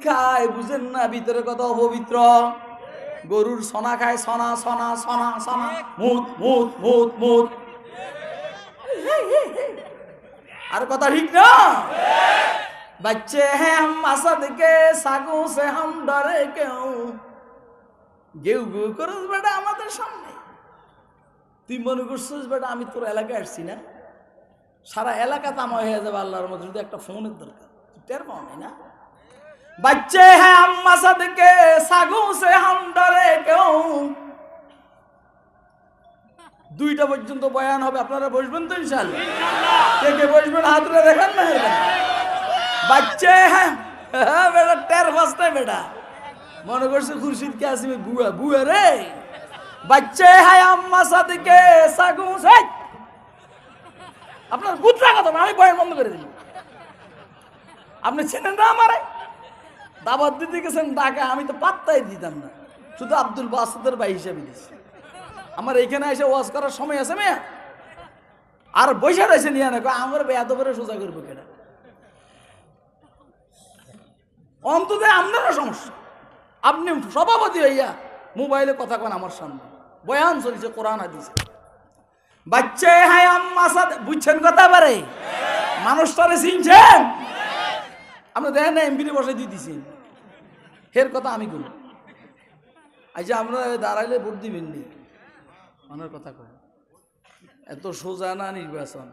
খায় বুঝেন না, ভিতরে কত অপবিত্র। গরুর সনা খায়, সনা সনা সনা সনা, মুত মুত মুত মুত। আর কথা ঠিক না? बच्चे हैं हम असद के, सागों से हम डरे क्यों। গেউ গেউ করস বেটা আমাদের সামনে। তুই মনে করছিস বেটা আমি তোর এলাকায় আসছি না? সারা এলাকা তামা হয়ে যাবে আল্লাহর মধ্যে, যদি একটা ফোনের দরকার। টের পাও না? बच्चे हैं हम असद के, सागों से हम डरे क्यों। দুইটা পর্যন্ত বয়ান হবে, আপনারা বসবেন তো ইনশাআল্লাহ? কে কে বসবেন হাত তুলে দেখেন না। बच्चे हैं बेटा टेर फसते बेटा মনে করছে খুরশিদকে আসিবে বুয়া বুয়া রে। बच्चे हैं हम असद के, सागों से। আপনার গুত্রা কথা আমি বয়ান বন্ধ করে দিলাম। আপনি চেনেন না আমারে? দাওয়াত দিতে গেছেন ঢাকা, আমি তো পাত্তাই দিতাম না, শুধু আব্দুল বাসিতের ভাই হিসেবে দিছি। আমার এইখানে এসে ওয়াজ করার সময় আছে মেয়া? আর বৈশা রয়েছে নিয়ে না আমার এত করে সোজা করবো কেনা। অন্তত আপনারও সমস্যা। আপনি সভাপতি হইয়া মোবাইলে কথা কন আমার সামনে, বয়ান চলছে কোরআন হাদিসে। বাচ্চা হ্যাঁ আম্মা সাথে বুঝছেন কথা পারে? মানুষটারে চিনছেন? আপনি দেখেন না এমপি বসে দিয়ে দিছেন, এর কথা আমি করি। আচ্ছা আমরা দাঁড়াইলে ভোট দিবেন নি? আমার কথা কয় এত সোজা না নির্বাচন,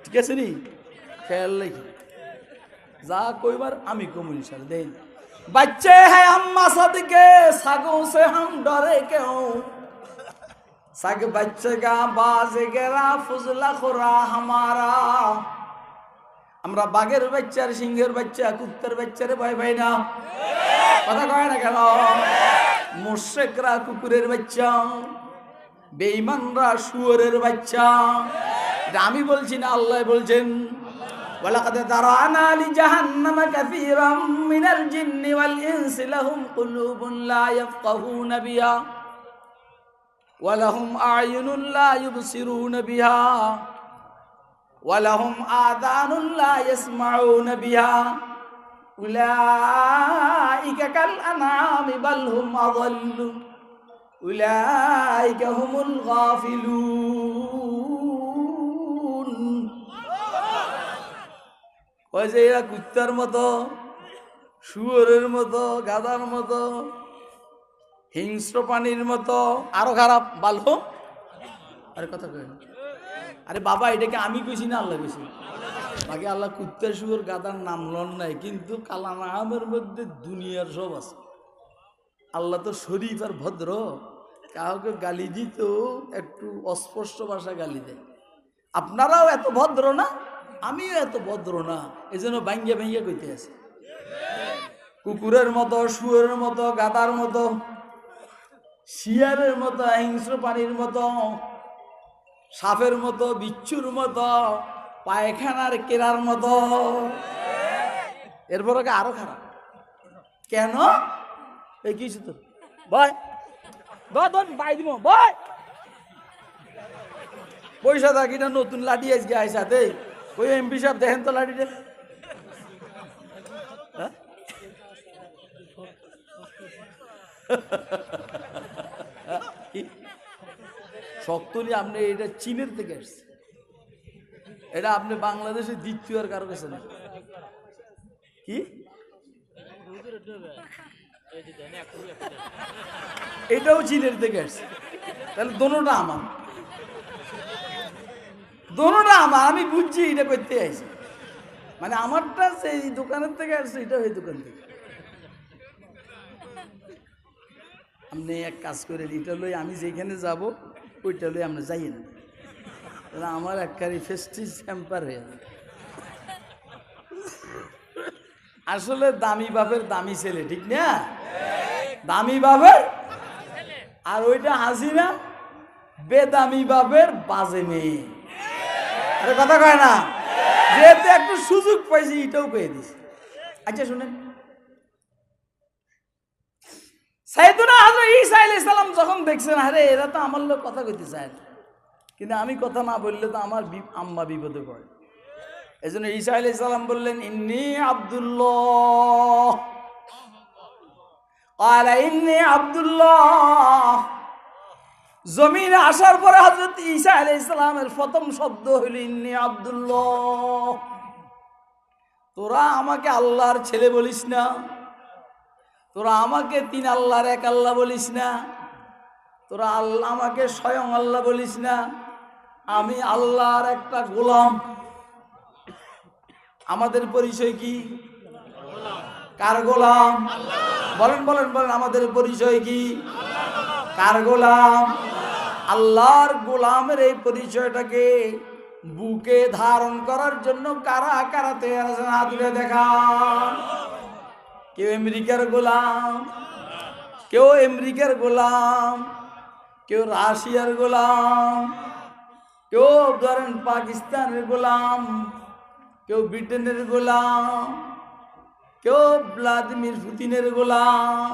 ঠিক আছে নি? খেয়াল রেখে যা কইবার আমি কমিউনিস্ট দেন। बच्चे हैं हम असद के, सागों से हम डरे क्यों। सग बच्चे का बाज गेरा फुजला खुरा हमारा। আমরা বাঘের বাচ্চার, সিংহের বাচ্চা, কুত্তের বাচ্চারে ভয় পাই না। কথা কয় না কেন? মুশরিকরা কুকুরের বাচ্চা, বেঈমানরা শুয়োরের বাচ্চা। এটা আমি বলছি না, আল্লাহ বলছেন। ولقد ذرأنا لجهنم كثيرا من الجن والإنس لهم قلوب لا يفقهون بها ولهم أعين لا يبصرون بها ولهم آذان لا يسمعون بها أولئك كالأنعام بل هم أضل أولئك هم الغافلون। ওই যে এরা কুত্তার মতো, শুয়োরের মতো, গাধার মতো, হিংস্র প্রাণীর মতো, আরো খারাপ বালো। আরে কথা কই, আরে বাবা এটাকে আমি কইছি না আল্লাহ কইছি? বাকি আল্লাহ কুত্তা শুয়োর গাধার নাম লন নাই, কিন্তু কালানামের মধ্যে দুনিয়ার সব আছে। আল্লাহ তো শরীফ আর ভদ্র, কাউকে গালি দিত একটু অস্পষ্ট ভাষা গালি দেয়। আপনারাও এত ভদ্র না, আমিও এত ভদ্র না, এই জন্য ভাঙ্গিয়া ভাঙ্গিয়া কইতে আছে। কুকুরের মতো, শুয়োরের মতো, গাধার মতো, শিয়ারের মতো, হিংস্র প্রাণীর মতো, সাপের মতো, বিচ্ছুর মতো, পায়খানার কেরার মতো। এরপর আরো খারাপ কেন? এই কিছু তো ভয় বাই দিব ভয় পয়সা থাকি না। নতুন লাঠি আজকে আইসাতে ওই এমপি সাহেব দেখেন তো লাঠিটা, শক্ত নিয়ে আপনি এটা চীনের থেকে আসছে, এটা আপনি বাংলাদেশে দ্বিতীয় আর কারো কাছে না। কি এটাও চীনের থেকে আসছে, তাহলে দোনোটা আমার, দোনোটা আমার। আমি বুঝছি এটা করতে আইছি, মানে আমারটা সেই দোকানের থেকে আসছে, এটা ওই দোকান থেকে। আপনি এক কাজ করে, এটা লই আমি যেখানে যাব ওইটা লই আপনি যাইয়েন, তাহলে আমার একবারে ফেস্টিজ হ্যাম্পার হয়ে যাবে। আসলে দামি বাপের দামি ছেলে, ঠিক না? দামি বাপের, আর ওইটা হাসিনা বেদামি বাপের বাজে মেয়ে। আরে কথা কয় না, যেহেতু একটু সুযোগ পাইছি এটাও পেয়ে দিছি। আচ্ছা শুনেন, সাইয়েদুনা হযরত ঈসা আলাইহিস সালাম যখন দেখছেন আরে এরা তো আমার লোক কথা কইতে চায় না, কিন্তু আমি কথা না বললে তো আমার আম্মা বিপদে পড়ে, এজন্য ঈসা আলাইহিস সালাম বললেন ইন্নী আব্দুল্লাহ, ক্বালা ইন্নী আব্দুল্লাহ। জমিনে আসার পরে হযরত ঈসা আলাইহিস সালামের প্রথম শব্দ হইল ইন্নী আব্দুল্লাহ। তোরা আমাকে আল্লাহর ছেলে বলিস না, তোরা আমাকে তিন আল্লাহর এক আল্লাহ বলিস না, তোরা আল্লাহ আমাকে স্বয়ং আল্লাহ বলিস না, আমি আল্লাহর একটা গোলাম। আমাদের পরিচয় কি? কার গোলাম? বলেন বলেন বলেন, আমাদের পরিচয় কি? কার গোলাম? আল্লাহর গোলামের এই পরিচয়টাকে বুকে ধারণ করার জন্য কারা কারা তৈরি আছেন? হাত তুলে দেখান। কেউ আমেরিকার গোলাম, কেউ আমেরিকার গোলাম, কেউ রাশিয়ার গোলাম, কেউ ধরেন পাকিস্তানের গোলাম, কেউ ব্রিটেনের গোলাম, কেউ ভ্লাদিমির পুতিনের গোলাম,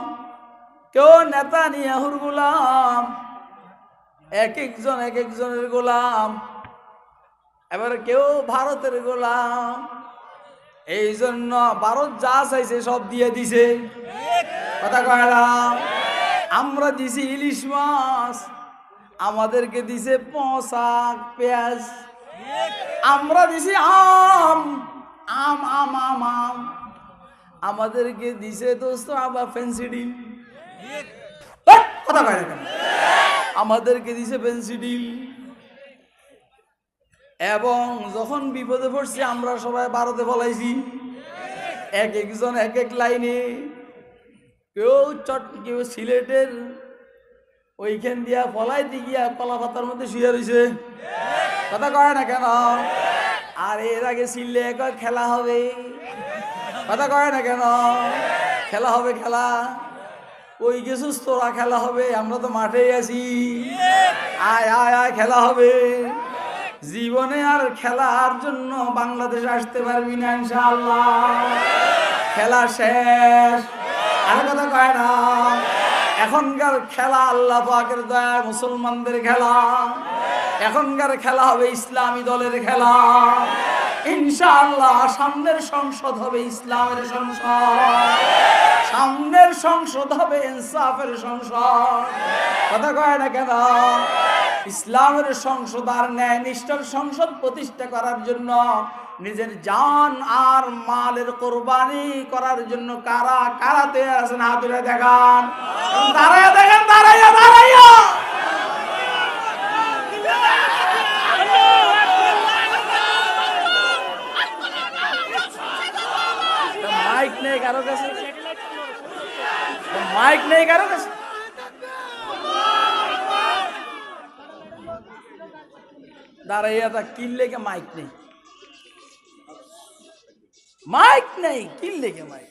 কেউ নেতানিয়াহুর গোলাম। এক একজন এক একজনের গোলাম। এবার কেউ ভারতের গোলাম। এই জন্য ভারত যা চাইছে সব দিয়ে দিছে, কথা কয়লাম। আমরা দিছি ইলিশ মাছ, আমাদেরকে দিছে পোশাক পেঁয়াজ। আমরা দিছি আম আম আম আম আম, আমাদেরকে দিছে দোস্ত আবার ফেন্সিডিল। কথা কয় না, আমাদেরকে দিছে ফেন্সিডিল। এবং যখন বিপদে পড়ছি আমরা সবাই ভারতে ফলাইছি, এক একজন এক এক লাইনে। কেউ কেউ সিলেটের ওইখান দিয়া ফলাইতে গিয়া কলা পাতার মধ্যে শুয়ে রয়েছে, কথা কয় না কেন। আর এর আগে সিলে খেলা হবে, কথা কয় না কেন। খেলা হবে, খেলা ওই গেছিস তোরা, খেলা হবে। আমরা তো মাঠেই আছি, আয় আয় আয় খেলা হবে। জীবনে আর খেলার জন্য বাংলাদেশে আসতে পারবি না ইনশাআল্লাহ, খেলা শেষ। আর কথা কয় না। এখনকার খেলা আল্লাহ পাকের দয়ায় মুসলমানদের খেলা। এখনকার খেলা হবে ইসলামী দলের খেলা ইনশাআল্লাহ। সামনের সংসদ হবে ইসলামের সংসদ, সামনের সংসদ হবে ইনসাফের সংসদ, কথা কয় না কেন। ইসলামের সংসদ আর ন্যায় নিষ্ঠার সংসদ প্রতিষ্ঠা করার জন্য নিজের জান আর মালের কোরবানি করার জন্য কারা কারাতে আছেন? হাত তুলে দেখান, দাঁড়াইয়া দেখেন, দাঁড়াইয়া দাঁড়াইয়া। মাইক নেই কারো কাছে, মাইক নেই কারো কাছে। দাঁড়াইয়া তা কিনলে কে মাইক নেই, মাইক নেই কিনলে কে মাইক।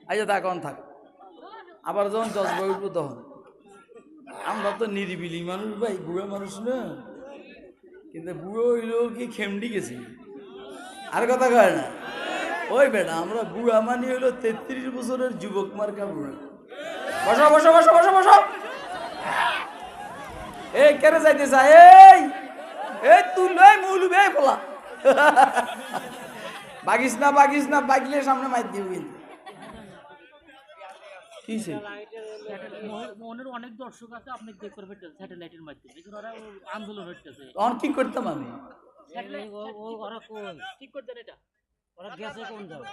আচ্ছা তা কখন থাক, আবার যখন জজবা উঠবো তখন। আমরা তো নিরিবিলি মানুষ ভাই, বুড়ো মানুষ না, কিন্তু বুড়ো হইলেও কি খেমডি গেছি। আর কথা কয় না ওই বেটা, আমরা বুড়া মানি হইলো 33 বছরের যুবক মার্কা বুড়া। বসো বসো বসো বসো বসো। এই কেন যাইতে চাই? এই তুই লই মুলবে বলা বাগিস না, বাগিস না, বাগলে সামনে মাইর দিব কিন্তু। কিসে মনের অনেক দর্শক আছে, আপনি দেখতে পারবেন স্যাটেলাইটের মাধ্যমে, এই জন্য ওরা আন্দোলন হচ্ছে। তখন কি করতাম আমি? ওরা ঠিক করতেন এটা, ওরা গেছে কোন যাবে।